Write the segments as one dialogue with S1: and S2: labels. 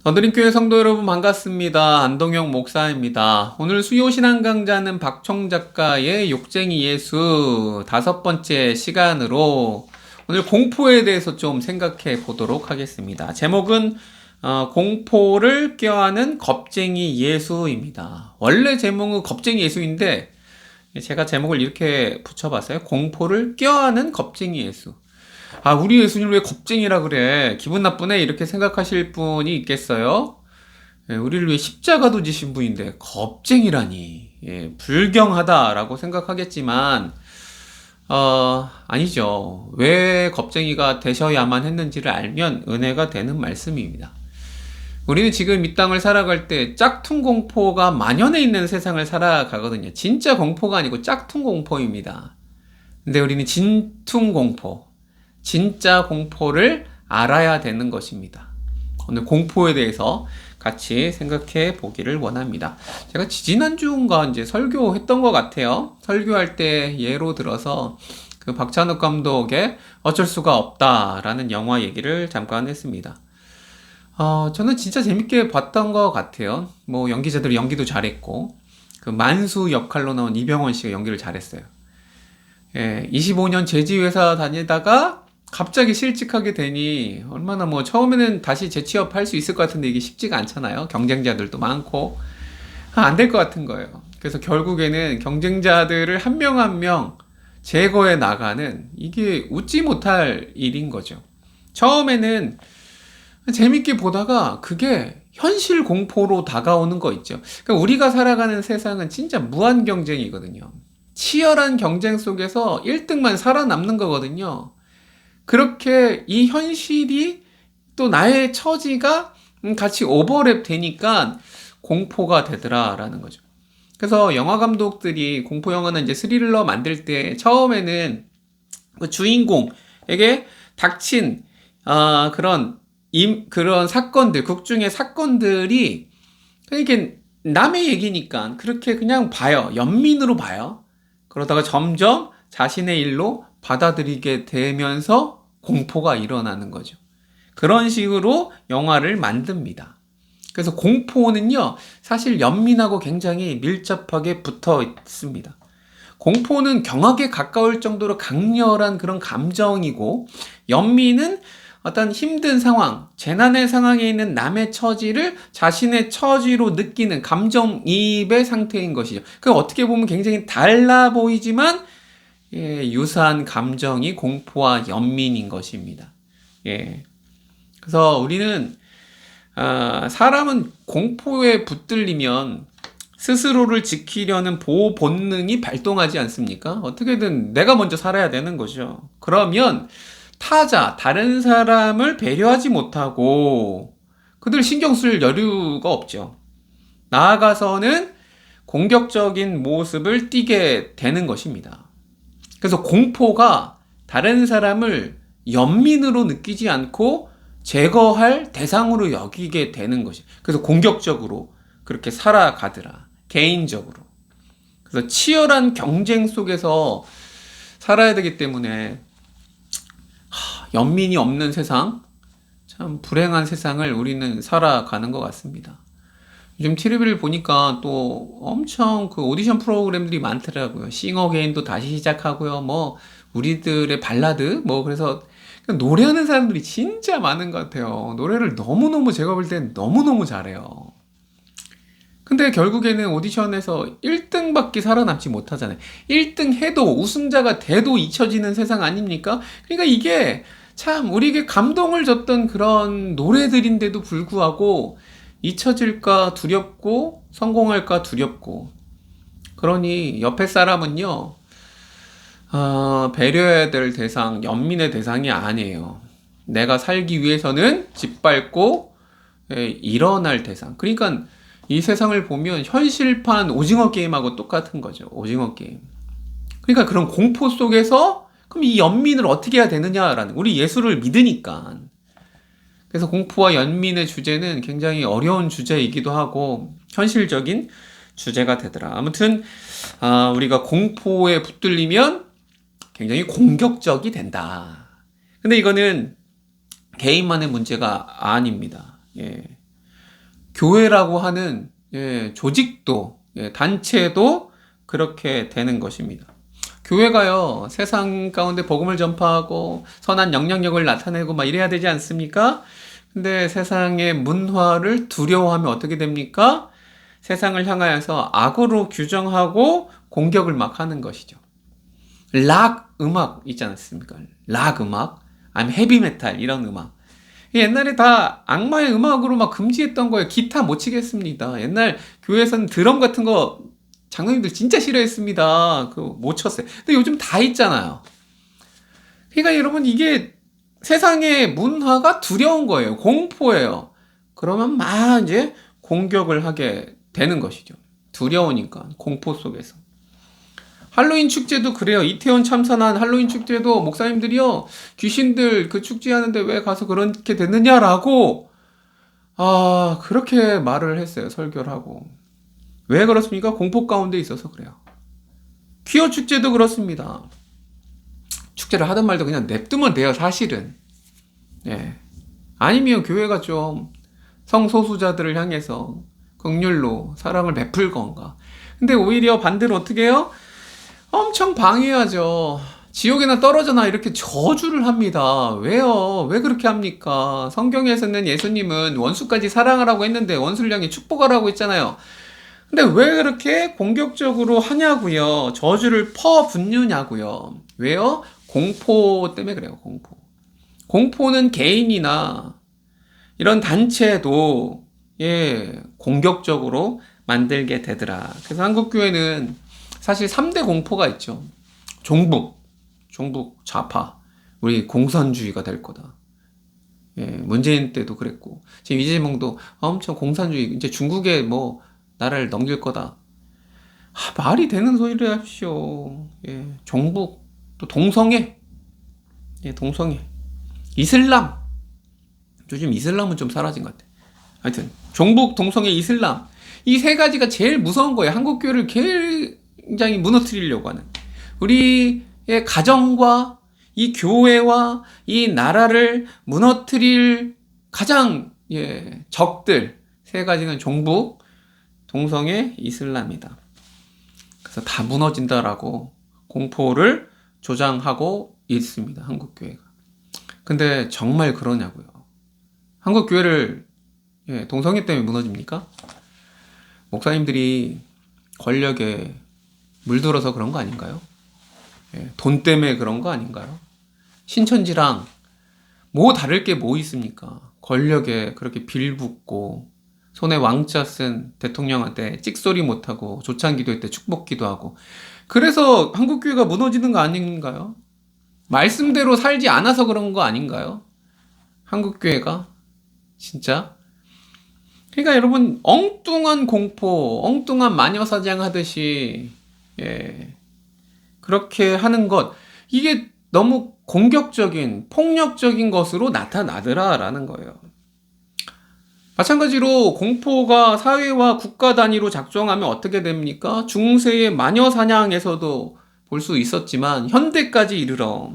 S1: 더드림교회 성도 여러분 반갑습니다. 안동영 목사입니다. 오늘 수요신앙 강좌는 박총 작가의 욕쟁이 예수 5번째 시간으로 오늘 공포에 대해서 좀 생각해 보도록 하겠습니다. 제목은 공포를 껴안은 겁쟁이 예수입니다. 원래 제목은 겁쟁이 예수인데 제가 제목을 이렇게 붙여봤어요. 공포를 껴안은 겁쟁이 예수. 우리 예수님 왜 겁쟁이라 그래? 기분 나쁘네? 이렇게 생각하실 분이 있겠어요? 우리를 위해 십자가도 지신 분인데 겁쟁이라니. 불경하다라고 생각하겠지만 아니죠. 왜 겁쟁이가 되셔야만 했는지를 알면 은혜가 되는 말씀입니다. 우리는 지금 이 땅을 살아갈 때 짝퉁 공포가 만연해 있는 세상을 살아가거든요. 진짜 공포가 아니고 짝퉁 공포입니다. 근데 우리는 진퉁 공포, 진짜 공포를 알아야 되는 것입니다. 오늘 공포에 대해서 같이 생각해 보기를 원합니다. 제가 지지난주인가 이제 설교했던 것 같아요. 설교할 때 예로 들어서 그 박찬욱 감독의 어쩔 수가 없다라는 영화 얘기를 잠깐 했습니다. 저는 진짜 재밌게 봤던 것 같아요. 뭐 연기자들이 연기도 잘했고 그 만수 역할로 나온 이병헌 씨가 연기를 잘했어요. 25년 제지회사 다니다가 갑자기 실직하게 되니 얼마나 처음에는 다시 재취업할 수 있을 것 같은데 이게 쉽지가 않잖아요. 경쟁자들도 많고 안 될 것 같은 거예요. 그래서 결국에는 경쟁자들을 한 명 한 명 제거해 나가는 이게 웃지 못할 일인 거죠. 처음에는 재밌게 보다가 그게 현실 공포로 다가오는 거 있죠. 그러니까 우리가 살아가는 세상은 진짜 무한 경쟁이거든요. 치열한 경쟁 속에서 1등만 살아남는 거거든요. 그렇게 이 현실이 또 나의 처지가 같이 오버랩 되니까 공포가 되더라라는 거죠. 그래서 영화 감독들이 공포 영화나 이제 스릴러 만들 때 처음에는 그 주인공에게 닥친 그런 사건들, 극중의 사건들이 이게 남의 얘기니까 그렇게 그냥 봐요. 연민으로 봐요. 그러다가 점점 자신의 일로 받아들이게 되면서 공포가 일어나는 거죠. 그런 식으로 영화를 만듭니다. 그래서 공포는요, 사실 연민하고 굉장히 밀접하게 붙어 있습니다. 공포는 경악에 가까울 정도로 강렬한 그런 감정이고, 연민은 어떤 힘든 상황, 재난의 상황에 있는 남의 처지를 자신의 처지로 느끼는 감정이입의 상태인 것이죠. 그 어떻게 보면 굉장히 달라 보이지만 유사한 감정이 공포와 연민인 것입니다. 그래서 우리는 사람은 공포에 붙들리면 스스로를 지키려는 보호 본능이 발동하지 않습니까? 어떻게든 내가 먼저 살아야 되는 거죠. 그러면 다른 사람을 배려하지 못하고 그들 신경 쓸 여유가 없죠. 나아가서는 공격적인 모습을 띠게 되는 것입니다. 그래서 공포가 다른 사람을 연민으로 느끼지 않고 제거할 대상으로 여기게 되는 것이. 그래서 공격적으로 그렇게 살아가더라. 개인적으로. 그래서 치열한 경쟁 속에서 살아야 되기 때문에 연민이 없는 세상, 참 불행한 세상을 우리는 살아가는 것 같습니다. 요즘 TV를 보니까 또 엄청 그 오디션 프로그램들이 많더라고요. 싱어게인도 다시 시작하고요. 우리들의 발라드, 그래서 노래하는 사람들이 진짜 많은 것 같아요. 노래를 너무너무 제가 볼 땐 너무너무 잘해요. 근데 결국에는 오디션에서 1등밖에 살아남지 못하잖아요. 1등 해도 우승자가 돼도 잊혀지는 세상 아닙니까? 그러니까 이게 참 우리에게 감동을 줬던 그런 노래들인데도 불구하고 잊혀질까 두렵고 성공할까 두렵고 그러니 옆에 사람은요 배려해야 될 대상, 연민의 대상이 아니에요. 내가 살기 위해서는 짓밟고 일어날 대상. 그러니까 이 세상을 보면 현실판 오징어 게임하고 똑같은 거죠. 오징어 게임. 그러니까 그런 공포 속에서 그럼 이 연민을 어떻게 해야 되느냐라는 우리 예수를 믿으니까. 그래서 공포와 연민의 주제는 굉장히 어려운 주제이기도 하고 현실적인 주제가 되더라. 아무튼 우리가 공포에 붙들리면 굉장히 공격적이 된다. 근데 이거는 개인만의 문제가 아닙니다. 교회라고 하는 조직도, 단체도 그렇게 되는 것입니다. 교회가요, 세상 가운데 복음을 전파하고 선한 영향력을 나타내고 막 이래야 되지 않습니까? 근데 세상의 문화를 두려워하면 어떻게 됩니까? 세상을 향하여서 악으로 규정하고 공격을 막 하는 것이죠. 락 음악 있지 않습니까? 락 음악, 아니면 헤비메탈 이런 음악. 옛날에 다 악마의 음악으로 막 금지했던 거예요. 기타 못 치겠습니다. 옛날 교회에서는 드럼 같은 거 장로님들 진짜 싫어했습니다. 못 쳤어요. 근데 요즘 다 있잖아요. 그러니까 여러분 이게 세상의 문화가 두려운 거예요. 공포예요. 그러면 막 이제 공격을 하게 되는 것이죠. 두려우니까 공포 속에서. 할로윈 축제도 그래요. 이태원 참사난 할로윈 축제도 목사님들이요, 귀신들 그 축제하는데 왜 가서 그렇게 됐느냐라고 그렇게 말을 했어요. 설교를 하고. 왜 그렇습니까? 공포 가운데 있어서 그래요. 퀴어 축제도 그렇습니다. 축제를 하든 말든 그냥 냅두면 돼요, 사실은. 아니면 교회가 좀 성소수자들을 향해서 긍휼로 사랑을 베풀건가. 근데 오히려 반대로 어떻게 해요? 엄청 방해하죠. 지옥에나 떨어져나 이렇게 저주를 합니다. 왜요? 왜 그렇게 합니까? 성경에서는 예수님은 원수까지 사랑하라고 했는데 원수를 향해 축복하라고 했잖아요. 근데 왜 그렇게 공격적으로 하냐고요? 저주를 퍼붓느냐고요? 왜요? 공포 때문에 그래요. 공포는 개인이나 이런 단체도 공격적으로 만들게 되더라. 그래서 한국교회는 사실 3대 공포가 있죠. 종북 좌파, 우리 공산주의가 될 거다. 문재인 때도 그랬고, 지금 이재명도 엄청 공산주의, 이제 중국에 뭐 나라를 넘길 거다. 말이 되는 소리를 하십시오. 종북, 또 동성애, 동성애, 이슬람. 요즘 이슬람은 좀 사라진 것 같아. 하여튼 종북, 동성애, 이슬람, 이 세 가지가 제일 무서운 거예요. 한국 교회를 굉장히 무너뜨리려고 하는, 우리의 가정과 이 교회와 이 나라를 무너뜨릴 가장 적들 세 가지는 종북, 동성애, 이슬람이다. 그래서 다 무너진다라고 공포를 조장하고 있습니다. 한국 교회가. 근데 정말 그러냐고요. 한국 교회를 동성애 때문에 무너집니까? 목사님들이 권력에 물들어서 그런 거 아닌가요? 돈 때문에 그런 거 아닌가요? 신천지랑 뭐 다를 게 뭐 있습니까? 권력에 그렇게 빌붙고 손에 왕자 쓴 대통령한테 찍소리 못하고 조창기도 때 축복기도 하고, 그래서 한국교회가 무너지는 거 아닌가요? 말씀대로 살지 않아서 그런 거 아닌가요? 한국교회가 진짜. 그러니까 여러분, 엉뚱한 공포, 엉뚱한 마녀사냥 하듯이 그렇게 하는 것, 이게 너무 공격적인, 폭력적인 것으로 나타나더라라는 거예요. 마찬가지로 공포가 사회와 국가 단위로 작동하면 어떻게 됩니까? 중세의 마녀사냥에서도 볼 수 있었지만 현대까지 이르러,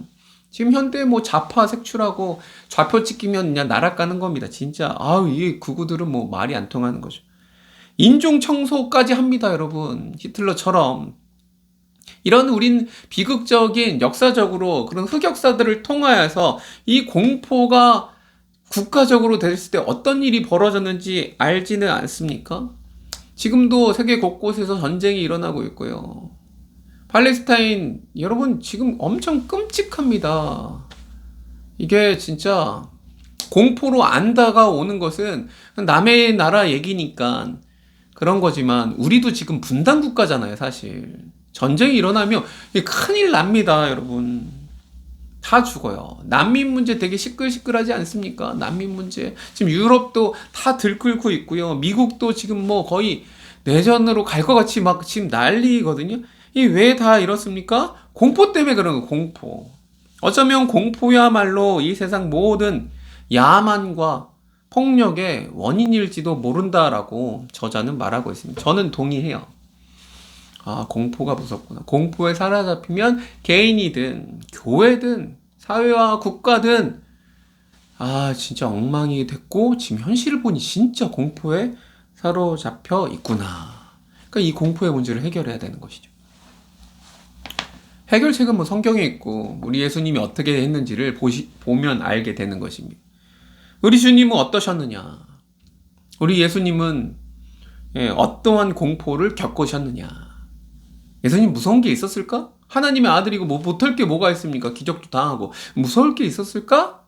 S1: 지금 현대 뭐 좌파 색출하고 좌표 찍히면 그냥 날아가는 겁니다. 진짜 이 구구들은 뭐 말이 안 통하는 거죠. 인종 청소까지 합니다, 여러분. 히틀러처럼. 이런 우린 비극적인, 역사적으로 그런 흑역사들을 통하여서 이 공포가 국가적으로 됐을 때 어떤 일이 벌어졌는지 알지는 않습니까? 지금도 세계 곳곳에서 전쟁이 일어나고 있고요. 팔레스타인, 여러분 지금 엄청 끔찍합니다. 이게 진짜 공포로 안 다가오는 것은 남의 나라 얘기니까 그런 거지만, 우리도 지금 분단 국가잖아요, 사실. 전쟁이 일어나면 큰일 납니다, 여러분. 다 죽어요. 난민 문제 되게 시끌시끌하지 않습니까? 난민 문제. 지금 유럽도 다 들끓고 있고요. 미국도 지금 뭐 거의 내전으로 갈 것 같이 막 지금 난리거든요. 이 왜 다 이렇습니까? 공포 때문에 그런 거예요, 공포. 어쩌면 공포야말로 이 세상 모든 야만과 폭력의 원인일지도 모른다라고 저자는 말하고 있습니다. 저는 동의해요. 공포가 무섭구나. 공포에 사로잡히면 개인이든 교회든 사회와 국가든 진짜 엉망이 됐고, 지금 현실을 보니 진짜 공포에 사로잡혀 있구나. 그러니까 이 공포의 문제를 해결해야 되는 것이죠. 해결책은 뭐 성경에 있고 우리 예수님이 어떻게 했는지를 보면 알게 되는 것입니다. 우리 주님은 어떠셨느냐? 우리 예수님은 어떠한 공포를 겪으셨느냐? 예수님 무서운 게 있었을까? 하나님의 아들이고 뭐 못할 게 뭐가 있습니까? 기적도 당하고 무서울 게 있었을까?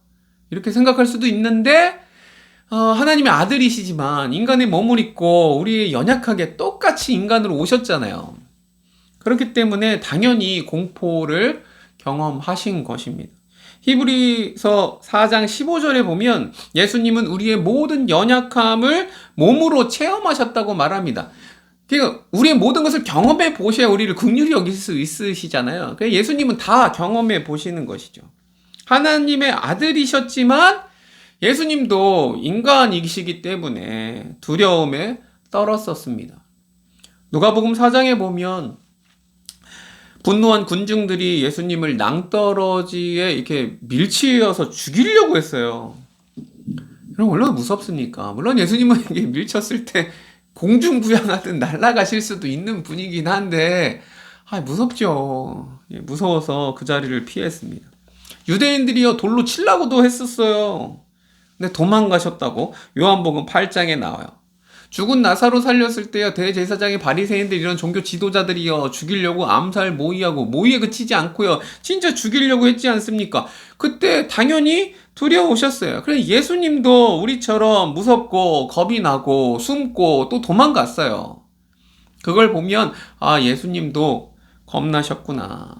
S1: 이렇게 생각할 수도 있는데 하나님의 아들이시지만 인간의 몸을 입고 우리 연약하게 똑같이 인간으로 오셨잖아요. 그렇기 때문에 당연히 공포를 경험하신 것입니다. 히브리서 4장 15절에 보면 예수님은 우리의 모든 연약함을 몸으로 체험하셨다고 말합니다. 그러니까 우리의 모든 것을 경험해 보셔야 우리를 긍휼히 여길 수 있으시잖아요. 그러니까 예수님은 다 경험해 보시는 것이죠. 하나님의 아들이셨지만 예수님도 인간이시기 때문에 두려움에 떨었었습니다. 누가복음 4장에 보면 분노한 군중들이 예수님을 낭떠러지에 이렇게 밀치어서 죽이려고 했어요. 그럼 얼마나 무섭습니까? 물론 예수님은 이게 밀쳤을 때 공중부양하듯 날아가실 수도 있는 분이긴 한데, 무섭죠. 무서워서 그 자리를 피했습니다. 유대인들이요, 돌로 치려고도 했었어요. 근데 도망가셨다고 요한복음 8장에 나와요. 죽은 나사로 살렸을 때요, 대제사장의 바리새인들 이런 종교 지도자들이요 죽이려고 암살 모의하고 모의에 그치지 않고요 진짜 죽이려고 했지 않습니까? 그때 당연히 두려우셨어요. 그래서 예수님도 우리처럼 무섭고 겁이 나고 숨고 또 도망갔어요. 그걸 보면 예수님도 겁나셨구나.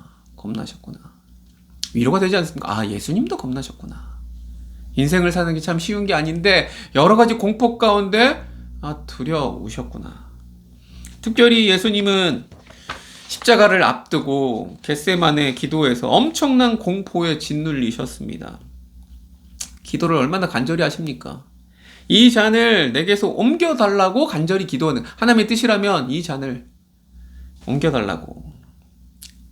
S1: 위로가 되지 않습니까? 예수님도 겁나셨구나. 인생을 사는 게 참 쉬운 게 아닌데 여러 가지 공포 가운데 두려우셨구나. 특별히 예수님은 십자가를 앞두고 겟세마네 기도에서 엄청난 공포에 짓눌리셨습니다. 기도를 얼마나 간절히 하십니까? 이 잔을 내게서 옮겨달라고 간절히 기도하는, 하나님의 뜻이라면 이 잔을 옮겨달라고.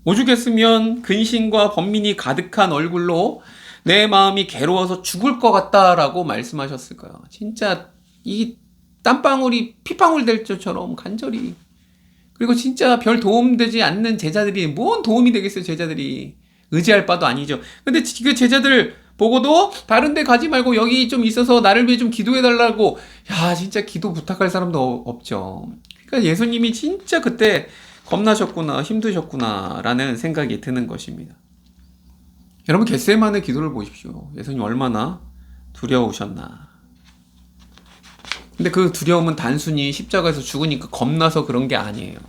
S1: 오죽했으면 근심과 번민이 가득한 얼굴로 내 마음이 괴로워서 죽을 것 같다라고 말씀하셨을까요? 진짜 이 땀방울이 피방울 될 것처럼 간절히. 그리고 진짜 별 도움되지 않는 제자들이 뭔 도움이 되겠어요. 제자들이 의지할 바도 아니죠. 근데 그 제자들 보고도 다른 데 가지 말고 여기 좀 있어서 나를 위해 좀 기도해 달라고, 진짜 기도 부탁할 사람도 없죠. 그러니까 예수님이 진짜 그때 겁나셨구나, 힘드셨구나 라는 생각이 드는 것입니다. 여러분, 겟세마네 기도를 보십시오. 예수님 얼마나 두려우셨나. 근데 그 두려움은 단순히 십자가에서 죽으니까 겁나서 그런 게 아니에요.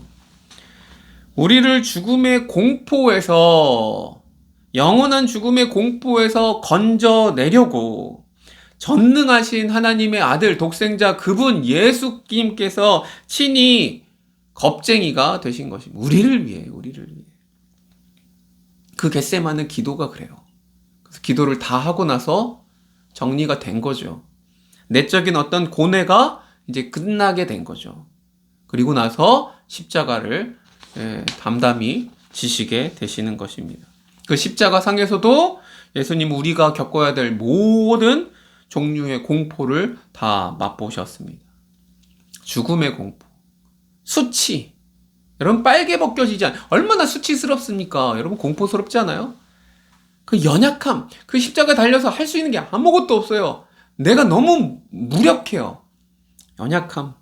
S1: 우리를 죽음의 공포에서, 영원한 죽음의 공포에서 건져내려고 전능하신 하나님의 아들, 독생자 그분 예수님께서 친히 겁쟁이가 되신 것입니다. 우리를 위해. 그 겟세마네 기도가 그래요. 그래서 기도를 다 하고 나서 정리가 된 거죠. 내적인 어떤 고뇌가 이제 끝나게 된 거죠. 그리고 나서 십자가를 담담히 지시게 되시는 것입니다. 그 십자가 상에서도 예수님 우리가 겪어야 될 모든 종류의 공포를 다 맛보셨습니다. 죽음의 공포, 수치. 여러분, 빨개 벗겨지지 않아요. 얼마나 수치스럽습니까? 여러분, 공포스럽지 않아요? 그 연약함, 그 십자가 달려서 할 수 있는 게 아무것도 없어요. 내가 너무 무력해요. 연약함.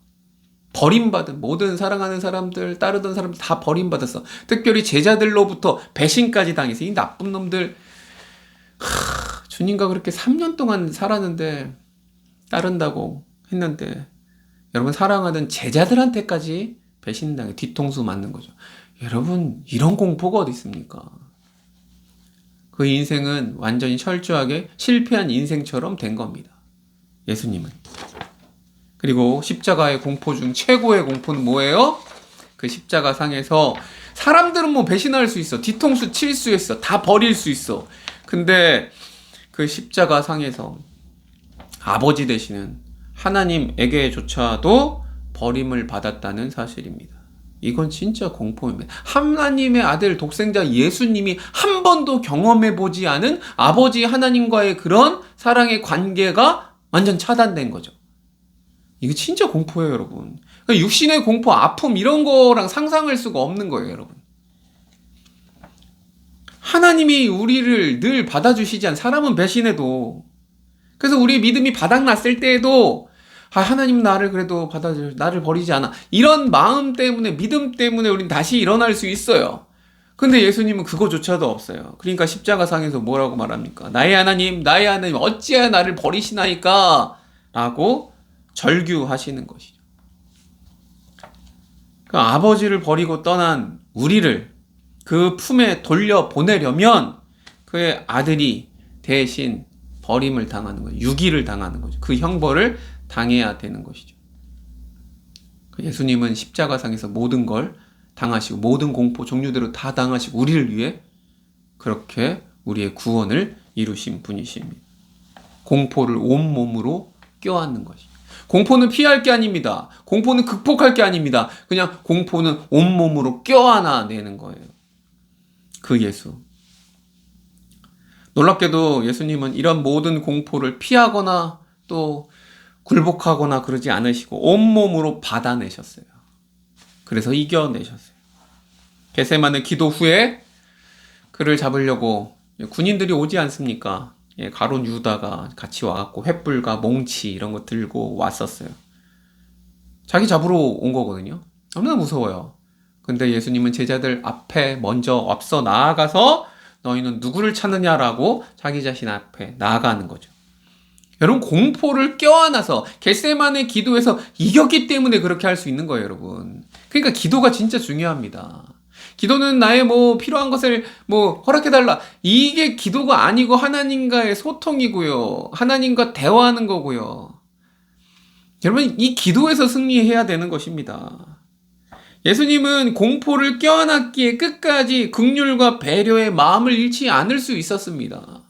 S1: 버림받은, 모든 사랑하는 사람들, 따르던 사람들 다 버림받았어. 특별히 제자들로부터 배신까지 당해서 이 나쁜 놈들, 주님과 그렇게 3년 동안 살았는데, 따른다고 했는데, 여러분, 사랑하던 제자들한테까지 배신당해 뒤통수 맞는 거죠. 여러분, 이런 공포가 어디 있습니까? 그 인생은 완전히 철저하게 실패한 인생처럼 된 겁니다. 예수님은. 그리고 십자가의 공포 중 최고의 공포는 뭐예요? 그 십자가 상에서 사람들은 뭐 배신할 수 있어. 뒤통수 칠 수 있어. 다 버릴 수 있어. 근데 그 십자가 상에서 아버지 되시는 하나님에게조차도 버림을 받았다는 사실입니다. 이건 진짜 공포입니다. 하나님의 아들 독생자 예수님이 한 번도 경험해보지 않은 아버지 하나님과의 그런 사랑의 관계가 완전 차단된 거죠. 이거 진짜 공포예요, 여러분. 그러니까 육신의 공포, 아픔 이런 거랑 상상할 수가 없는 거예요, 여러분. 하나님이 우리를 늘 받아주시지 않은 사람은 배신해도, 그래서 우리 믿음이 바닥났을 때에도 하나님 나를 그래도 받아줘, 나를 버리지 않아, 이런 마음 때문에, 믿음 때문에 우린 다시 일어날 수 있어요. 근데 예수님은 그거조차도 없어요. 그러니까 십자가상에서 뭐라고 말합니까? 나의 하나님 어찌하여 나를 버리시나이까? 라고 절규하시는 것이죠. 그 아버지를 버리고 떠난 우리를 그 품에 돌려보내려면 그의 아들이 대신 버림을 당하는 거죠. 유기를 당하는 거죠. 그 형벌을 당해야 되는 것이죠. 예수님은 십자가상에서 모든 걸 당하시고 모든 공포 종류대로 다 당하시고 우리를 위해 그렇게 우리의 구원을 이루신 분이십니다. 공포를 온몸으로 껴안는 것이죠. 공포는 피할 게 아닙니다. 공포는 극복할 게 아닙니다. 그냥 공포는 온몸으로 껴안아내는 거예요. 그 예수. 놀랍게도 예수님은 이런 모든 공포를 피하거나 또 굴복하거나 그러지 않으시고 온몸으로 받아내셨어요. 그래서 이겨내셨어요. 겟세마네 기도 후에 그를 잡으려고 군인들이 오지 않습니까? 가룟 유다가 같이 와갖고 횃불과 몽치 이런 거 들고 왔었어요. 자기 잡으러 온 거거든요. 너무나 무서워요. 근데 예수님은 제자들 앞에 먼저 앞서 나아가서 너희는 누구를 찾느냐라고 자기 자신 앞에 나아가는 거죠. 여러분, 공포를 껴안아서 겟세마네 기도에서 이겼기 때문에 그렇게 할 수 있는 거예요, 여러분. 그러니까 기도가 진짜 중요합니다. 기도는 나의 필요한 것을 허락해달라. 이게 기도가 아니고 하나님과의 소통이고요. 하나님과 대화하는 거고요. 여러분, 이 기도에서 승리해야 되는 것입니다. 예수님은 공포를 껴안았기에 끝까지 긍휼과 배려의 마음을 잃지 않을 수 있었습니다.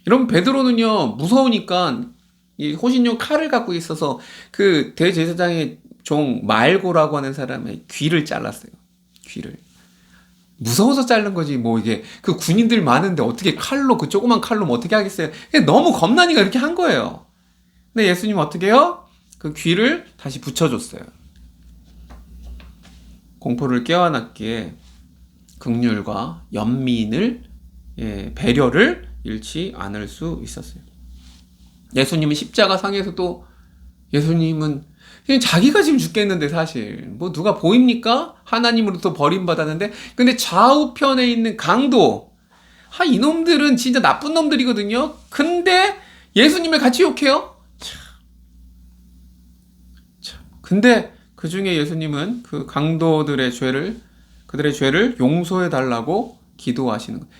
S1: 여러분, 베드로는요, 무서우니까 이 호신용 칼을 갖고 있어서 그 대제사장의 종 말고라고 하는 사람의 귀를 잘랐어요. 귀를. 무서워서 자른 거지, 이게 그 군인들 많은데 어떻게 칼로, 그 조그만 칼로 어떻게 하겠어요? 너무 겁나니까 이렇게 한 거예요. 근데 예수님 어떻게 해요? 그 귀를 다시 붙여줬어요. 공포를 껴안았기에 긍휼과 연민을, 배려를 잃지 않을 수 있었어요. 예수님은 십자가 상에서도 예수님은 그냥 자기가 지금 죽겠는데 사실 누가 보입니까? 하나님으로부터 버림받았는데, 근데 좌우편에 있는 강도, 이놈들은 진짜 나쁜 놈들이거든요. 근데 예수님을 같이 욕해요. 근데 그 중에 예수님은 그 강도들의 그들의 죄를 용서해 달라고 기도하시는 거예요.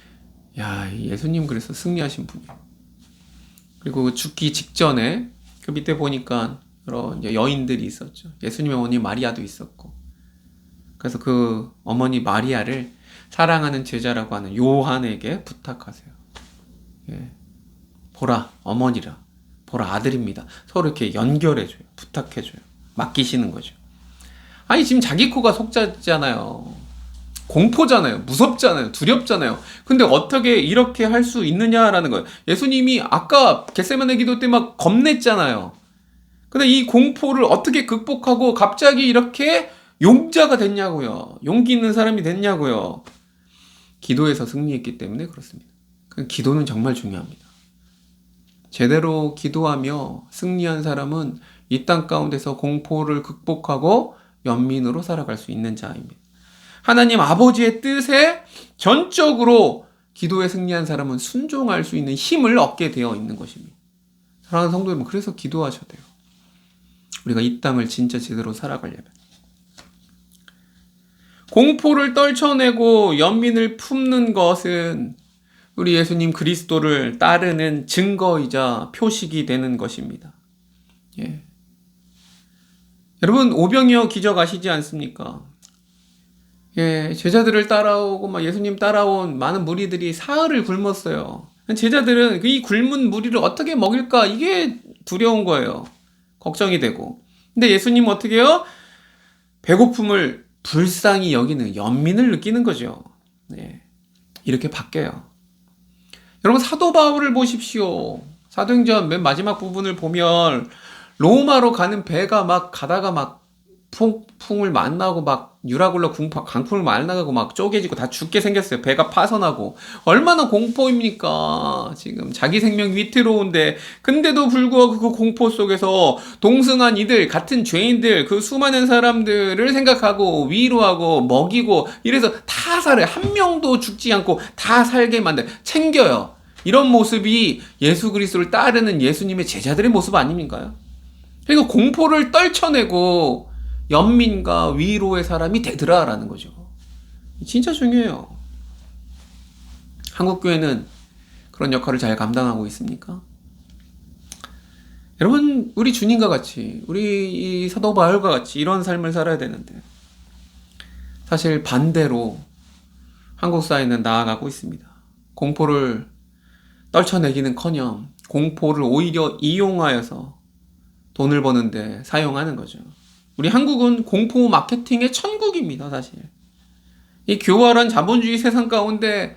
S1: 야, 예수님 그래서 승리하신 분이에요. 그리고 죽기 직전에 그 밑에 보니까 여러 여인들이 있었죠. 예수님의 어머니 마리아도 있었고. 그래서 그 어머니 마리아를 사랑하는 제자라고 하는 요한에게 부탁하세요. 보라, 어머니라. 보라, 아들입니다. 서로 이렇게 연결해줘요. 부탁해줘요. 맡기시는 거죠. 지금 자기 코가 속자잖아요. 공포잖아요. 무섭잖아요. 두렵잖아요. 근데 어떻게 이렇게 할 수 있느냐라는 거예요. 예수님이 아까 겟세마네 기도 때 막 겁냈잖아요. 근데 이 공포를 어떻게 극복하고 갑자기 이렇게 용자가 됐냐고요. 용기 있는 사람이 됐냐고요. 기도에서 승리했기 때문에 그렇습니다. 기도는 정말 중요합니다. 제대로 기도하며 승리한 사람은 이 땅 가운데서 공포를 극복하고 연민으로 살아갈 수 있는 자입니다. 하나님 아버지의 뜻에 전적으로 기도에 승리한 사람은 순종할 수 있는 힘을 얻게 되어 있는 것입니다. 사랑하는 성도 여러분, 그래서 기도하셔야 돼요. 우리가 이 땅을 진짜 제대로 살아가려면. 공포를 떨쳐내고 연민을 품는 것은 우리 예수님 그리스도를 따르는 증거이자 표식이 되는 것입니다. 여러분, 오병이어 기적 아시지 않습니까? 제자들을 따라오고 예수님 따라온 많은 무리들이 사흘을 굶었어요. 제자들은 이 굶은 무리를 어떻게 먹일까, 이게 두려운 거예요. 걱정이 되고. 근데 예수님은 어떻게 해요? 배고픔을 불쌍히 여기는 연민을 느끼는 거죠. 이렇게 바뀌어요. 여러분, 사도 바울을 보십시오. 사도행전 맨 마지막 부분을 보면 로마로 가는 배가 막 가다가 막 풍을 만나고 막 유라굴라 강풍을 만나고 막 쪼개지고 다 죽게 생겼어요. 배가 파손하고. 얼마나 공포입니까? 지금 자기 생명 위태로운데 근데도 불구하고 그 공포 속에서 동승한 이들 같은 죄인들 그 수많은 사람들을 생각하고 위로하고 먹이고 이래서 다 살아요. 한 명도 죽지 않고 다 살게 만들 챙겨요. 이런 모습이 예수 그리스도를 따르는 예수님의 제자들의 모습 아닙니까요? 그러니까 공포를 떨쳐내고 연민과 위로의 사람이 되더라라는 거죠. 진짜 중요해요. 한국교회는 그런 역할을 잘 감당하고 있습니까? 여러분, 우리 주님과 같이, 우리 이 사도 바울과 같이 이런 삶을 살아야 되는데 사실 반대로 한국 사회는 나아가고 있습니다. 공포를 떨쳐내기는커녕 공포를 오히려 이용하여서 돈을 버는데 사용하는 거죠. 우리 한국은 공포 마케팅의 천국입니다, 사실. 이 교활한 자본주의 세상 가운데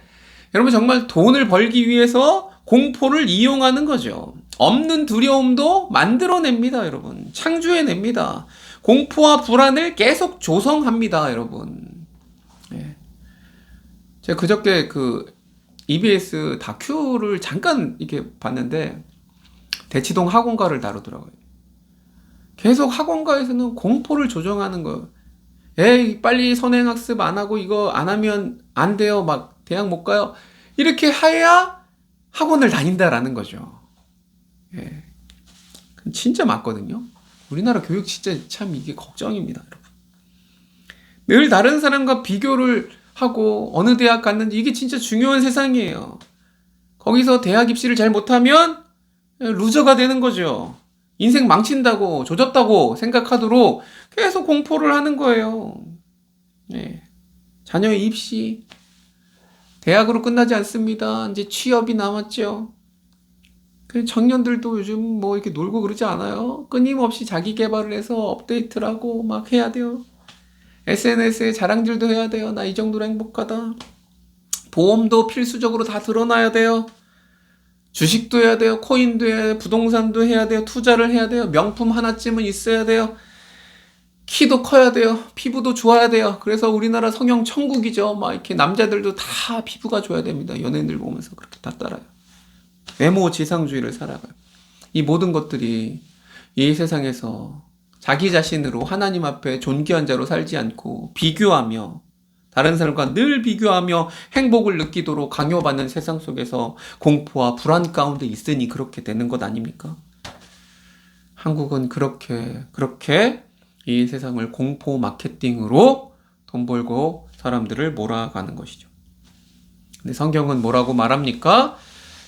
S1: 여러분 정말 돈을 벌기 위해서 공포를 이용하는 거죠. 없는 두려움도 만들어냅니다, 여러분. 창조해냅니다. 공포와 불안을 계속 조성합니다, 여러분. 예. 제가 그저께 EBS 다큐를 잠깐 이렇게 봤는데 대치동 학원가를 다루더라고요. 계속 학원가에서는 공포를 조정하는 거예요. 에이, 빨리 선행학습 안 하고 이거 안 하면 안 돼요. 막 대학 못 가요. 이렇게 해야 학원을 다닌다라는 거죠. 예. 진짜 맞거든요. 우리나라 교육 진짜 참 이게 걱정입니다, 여러분. 늘 다른 사람과 비교를 하고 어느 대학 갔는지 이게 진짜 중요한 세상이에요. 거기서 대학 입시를 잘 못하면 루저가 되는 거죠. 인생 망친다고 조졌다고 생각하도록 계속 공포를 하는 거예요. 네. 자녀의 입시 대학으로 끝나지 않습니다. 이제 취업이 남았죠. 그 청년들도 요즘 뭐 이렇게 놀고 그러지 않아요. 끊임없이 자기 개발을 해서 업데이트를 하고 막 해야 돼요. SNS에 자랑질도 해야 돼요. 나 이 정도로 행복하다. 보험도 필수적으로 다 드러나야 돼요. 주식도 해야 돼요. 코인도 해야 돼요. 부동산도 해야 돼요. 투자를 해야 돼요. 명품 하나쯤은 있어야 돼요. 키도 커야 돼요. 피부도 좋아야 돼요. 그래서 우리나라 성형 천국이죠. 막 이렇게 남자들도 다 피부가 좋아야 됩니다. 연예인들 보면서 그렇게 다 따라요. 외모 지상주의를 살아가요. 이 모든 것들이 이 세상에서 자기 자신으로 하나님 앞에 존귀한 자로 살지 않고 비교하며 다른 사람과 늘 비교하며 행복을 느끼도록 강요받는 세상 속에서 공포와 불안 가운데 있으니 그렇게 되는 것 아닙니까? 한국은 그렇게 이 세상을 공포 마케팅으로 돈 벌고 사람들을 몰아가는 것이죠. 근데 성경은 뭐라고 말합니까?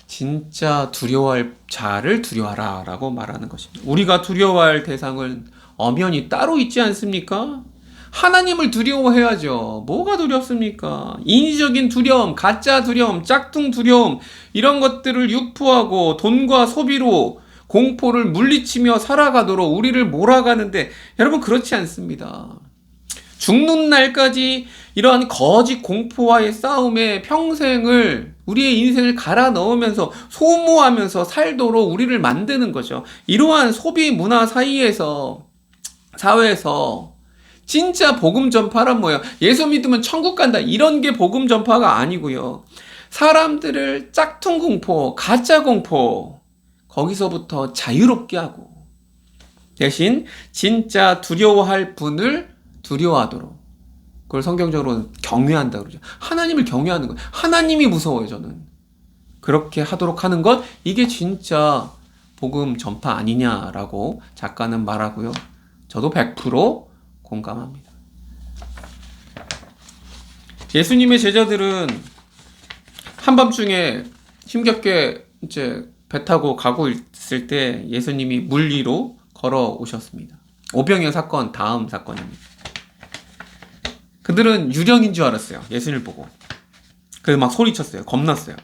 S1: 진짜 두려워할 자를 두려워하라 라고 말하는 것입니다. 우리가 두려워할 대상은 엄연히 따로 있지 않습니까? 하나님을 두려워해야죠. 뭐가 두렵습니까? 인위적인 두려움, 가짜 두려움, 짝퉁 두려움 이런 것들을 유포하고 돈과 소비로 공포를 물리치며 살아가도록 우리를 몰아가는데 여러분 그렇지 않습니다. 죽는 날까지 이러한 거짓 공포와의 싸움에 평생을 우리의 인생을 갈아 넣으면서 소모하면서 살도록 우리를 만드는 거죠. 이러한 소비 문화 사회에서 진짜 복음 전파란 뭐예요? 예수 믿으면 천국 간다. 이런 게 복음 전파가 아니고요. 사람들을 짝퉁 공포, 가짜 공포 거기서부터 자유롭게 하고 대신 진짜 두려워할 분을 두려워하도록 그걸 성경적으로 경외한다 그러죠. 하나님을 경외하는 거예요. 하나님이 무서워요, 저는. 그렇게 하도록 하는 것 이게 진짜 복음 전파 아니냐라고 작가는 말하고요. 저도 100% 공감합니다. 예수님의 제자들은 한밤중에 힘겹게 이제 배 타고 가고 있을 때 예수님이 물 위로 걸어오셨습니다. 오병이어 사건 다음 사건입니다. 그들은 유령인 줄 알았어요. 예수님을 보고. 그래서 막 소리쳤어요. 겁났어요.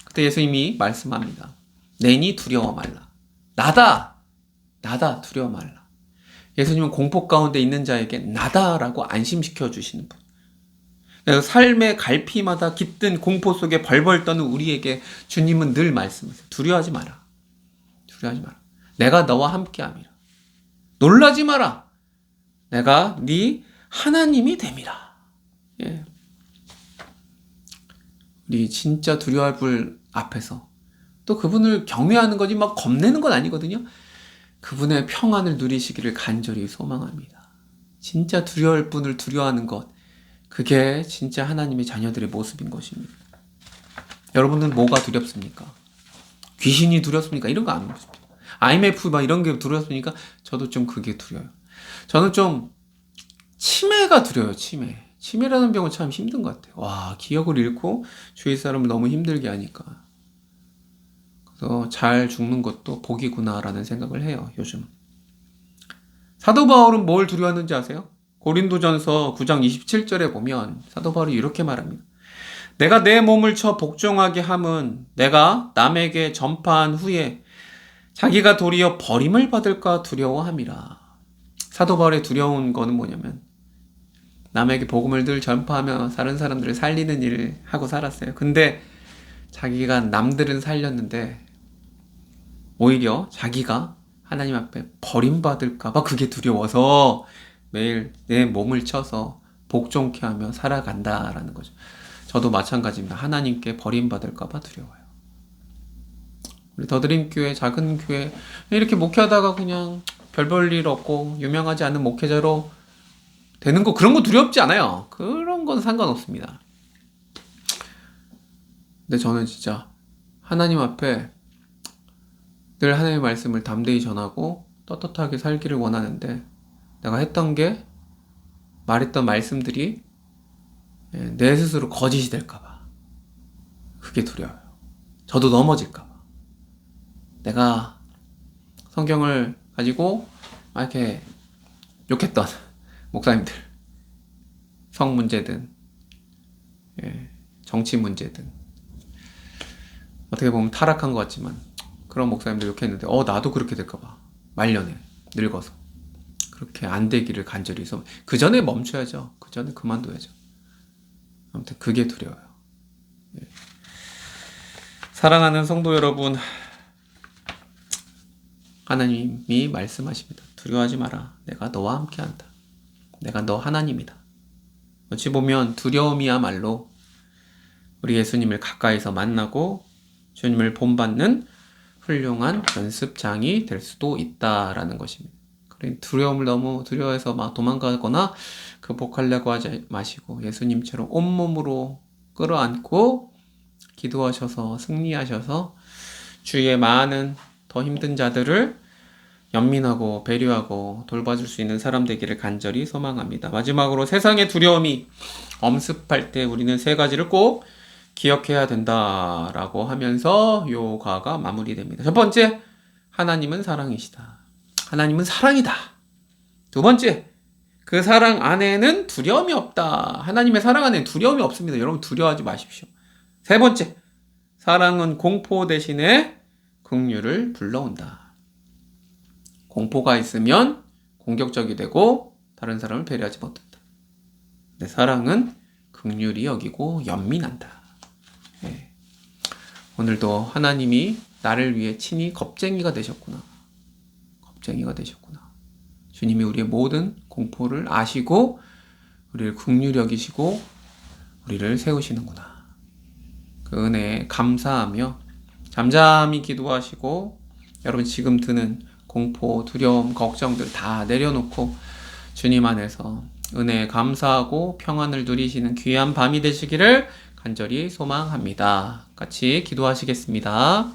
S1: 그때 예수님이 말씀합니다. 내니 두려워 말라. 나다 두려워 말라. 예수님은 공포 가운데 있는 자에게 나다라고 안심시켜 주시는 분. 그래서 삶의 갈피마다 깃든 공포 속에 벌벌 떠는 우리에게 주님은 늘 말씀하세요. 두려워하지 마라. 두려워하지 마라. 내가 너와 함께 함이라. 놀라지 마라. 내가 네 하나님이 됨이라. 예. 우리 진짜 두려워할 분 앞에서 또 그분을 경외하는 거지 막 겁내는 건 아니거든요. 그분의 평안을 누리시기를 간절히 소망합니다. 진짜 두려워할 분을 두려워하는 것, 그게 진짜 하나님의 자녀들의 모습인 것입니다. 여러분은 뭐가 두렵습니까? 귀신이 두렵습니까? 이런 거 안 두렵습니다. IMF 막 이런 게 두렵습니까? 저도 좀 그게 두려워요. 저는 좀 치매가 두려워요. 치매라는 병은 참 힘든 것 같아요. 와, 기억을 잃고 주위 사람을 너무 힘들게 하니까. 그래서 잘 죽는 것도 복이구나라는 생각을 해요. 요즘. 사도 바울은 뭘 두려워하는지 아세요? 고린도전서 9장 27절에 보면 사도 바울이 이렇게 말합니다. 내가 내 몸을 쳐 복종하게 함은 내가 남에게 전파한 후에 자기가 도리어 버림을 받을까 두려워함이라. 사도 바울의 두려운 거는 뭐냐면 남에게 복음을 늘 전파하며 다른 사람들을 살리는 일을 하고 살았어요. 근데 자기가 남들은 살렸는데 오히려 자기가 하나님 앞에 버림받을까 봐 그게 두려워서 매일 내 몸을 쳐서 복종케 하며 살아간다라는 거죠. 저도 마찬가지입니다. 하나님께 버림받을까 봐 두려워요. 우리 더드림교회, 작은 교회 이렇게 목회하다가 그냥 별 볼 일 없고 유명하지 않은 목회자로 되는 거, 그런 거 두렵지 않아요. 그런 건 상관없습니다. 근데 저는 진짜 하나님 앞에 늘 하나님의 말씀을 담대히 전하고 떳떳하게 살기를 원하는데 내가 했던 게, 말했던 말씀들이 내 스스로 거짓이 될까봐 그게 두려워요. 저도 넘어질까봐. 내가 성경을 가지고 이렇게 욕했던 목사님들, 성 문제든 정치 문제든 어떻게 보면 타락한 것 같지만 그런 목사님들 욕했는데 나도 그렇게 될까봐 말년에 늙어서 그렇게 안 되기를 간절히 그 전에 멈춰야죠. 그 전에 그만둬야죠. 아무튼 그게 두려워요. 사랑하는 성도 여러분, 하나님이 말씀하십니다. 두려워하지 마라. 내가 너와 함께한다. 내가 너 하나님이다. 어찌 보면 두려움이야말로 우리 예수님을 가까이서 만나고 주님을 본받는 훌륭한 연습장이 될 수도 있다라는 것입니다. 두려움을 너무 두려워해서 막 도망가거나 극복하려고 하지 마시고 예수님처럼 온몸으로 끌어안고 기도하셔서 승리하셔서 주위의 많은 더 힘든 자들을 연민하고 배려하고 돌봐줄 수 있는 사람 되기를 간절히 소망합니다. 마지막으로 세상의 두려움이 엄습할 때 우리는 세 가지를 꼭 기억해야 된다라고 하면서 요 과가 마무리됩니다. 첫 번째, 하나님은 사랑이시다. 하나님은 사랑이다. 두 번째, 그 사랑 안에는 두려움이 없다. 하나님의 사랑 안에는 두려움이 없습니다. 여러분 두려워하지 마십시오. 세 번째, 사랑은 공포 대신에 긍휼을 불러온다. 공포가 있으면 공격적이 되고 다른 사람을 배려하지 못한다. 내 사랑은 긍휼히 여기고 연민한다. 네. 오늘도 하나님이 나를 위해 친히 겁쟁이가 되셨구나. 겁쟁이가 되셨구나. 주님이 우리의 모든 공포를 아시고 우리를 긍휼히 여기시고 우리를 세우시는구나. 그 은혜에 감사하며 잠잠히 기도하시고 여러분 지금 드는 공포, 두려움, 걱정들 다 내려놓고 주님 안에서 은혜에 감사하고 평안을 누리시는 귀한 밤이 되시기를 간절히 소망합니다. 같이 기도하시겠습니다.